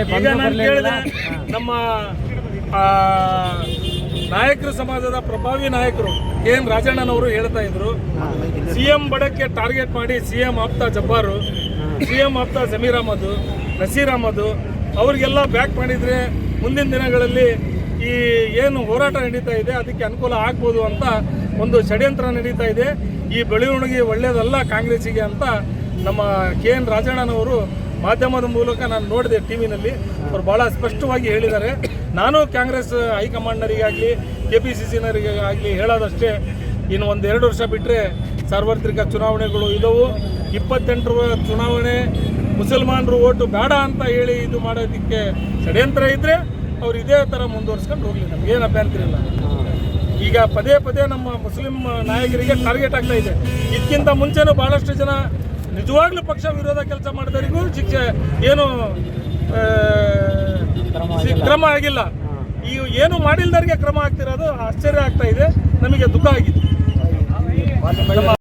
ಈಗ ನಾನು ಕೇಳಿದೆ ನಮ್ಮ ನಾಯಕರು ಸಮಾಜದ ಪ್ರಭಾವಿ ನಾಯಕರು KN ರಾಜಣ್ಣನವರು ಹೇಳ್ತಾ ಇದ್ರು, CM ಬಡಕ್ಕೆ ಟಾರ್ಗೆಟ್ ಮಾಡಿ CM ಆಪ್ತ ಜಬ್ಬಾರು, CM ಆಪ್ತ ಜಮೀರ್ ಅಹಮದ್, ನಸೀರ್ ಅಹಮದ್ ಅವರಿಗೆಲ್ಲ ಬ್ಯಾಕ್ ಮಾಡಿದರೆ ಮುಂದಿನ ದಿನಗಳಲ್ಲಿ ಈ ಏನು ಹೋರಾಟ ನಡೀತಾ ಇದೆ ಅದಕ್ಕೆ ಅನುಕೂಲ ಆಗ್ಬೋದು ಅಂತ ಒಂದು ಷಡ್ಯಂತ್ರ ನಡೀತಾ ಇದೆ. ಈ ಬೆಳವಣಿಗೆ ಒಳ್ಳೆಯದಲ್ಲ ಕಾಂಗ್ರೆಸ್ಸಿಗೆ ಅಂತ ನಮ್ಮ KN ರಾಜಣ್ಣನವರು ಮಾಧ್ಯಮದ ಮೂಲಕ ನಾನು ನೋಡಿದೆ, ಟಿವಿನಲ್ಲಿ ಅವರು ಭಾಳ ಸ್ಪಷ್ಟವಾಗಿ ಹೇಳಿದ್ದಾರೆ. ನಾನು ಕಾಂಗ್ರೆಸ್ ಹೈಕಮಾಂಡ್ನರಿಗಾಗಲಿ KPCCನರಿಗಾಗಲಿ ಹೇಳೋದಷ್ಟೇ, ಇನ್ನು 1-2 ವರ್ಷ ಬಿಟ್ಟರೆ ಸಾರ್ವತ್ರಿಕ ಚುನಾವಣೆಗಳು ಇದ್ದವು. 28ರ ಚುನಾವಣೆ ಮುಸಲ್ಮಾನರು ಓಟು ಬೇಡ ಅಂತ ಹೇಳಿ ಇದು ಮಾಡೋದಕ್ಕೆ ಷಡ್ಯಂತ್ರ ಇದ್ದರೆ ಅವ್ರು ಇದೇ ಥರ ಮುಂದುವರ್ಸ್ಕೊಂಡು ಹೋಗಲಿ, ನಮಗೇನು ಅಭ್ಯಂತರ ಇಲ್ಲ. ಈಗ ಪದೇ ಪದೇ ನಮ್ಮ ಮುಸ್ಲಿಂ ನಾಯಕರಿಗೆ ಟಾರ್ಗೆಟ್ ಆಗ್ತಾ ಇದೆ. ಇದಕ್ಕಿಂತ ಮುಂಚೆನೂ ಭಾಳಷ್ಟು ಜನ ನಿಜವಾಗ್ಲೂ ಪಕ್ಷ ವಿರೋಧ ಕೆಲಸ ಮಾಡಿದವರಿಗೂ ಶಿಕ್ಷೆ ಏನು ಕ್ರಮ ಆಗಿಲ್ಲ. ಈ ಏನು ಮಾಡಿಲ್ದವರಿಗೆ ಕ್ರಮ ಆಗ್ತಿರೋದು ಆಶ್ಚರ್ಯ ಆಗ್ತಾ ಇದೆ, ನಮಗೆ ದುಃಖ ಆಗಿದೆ.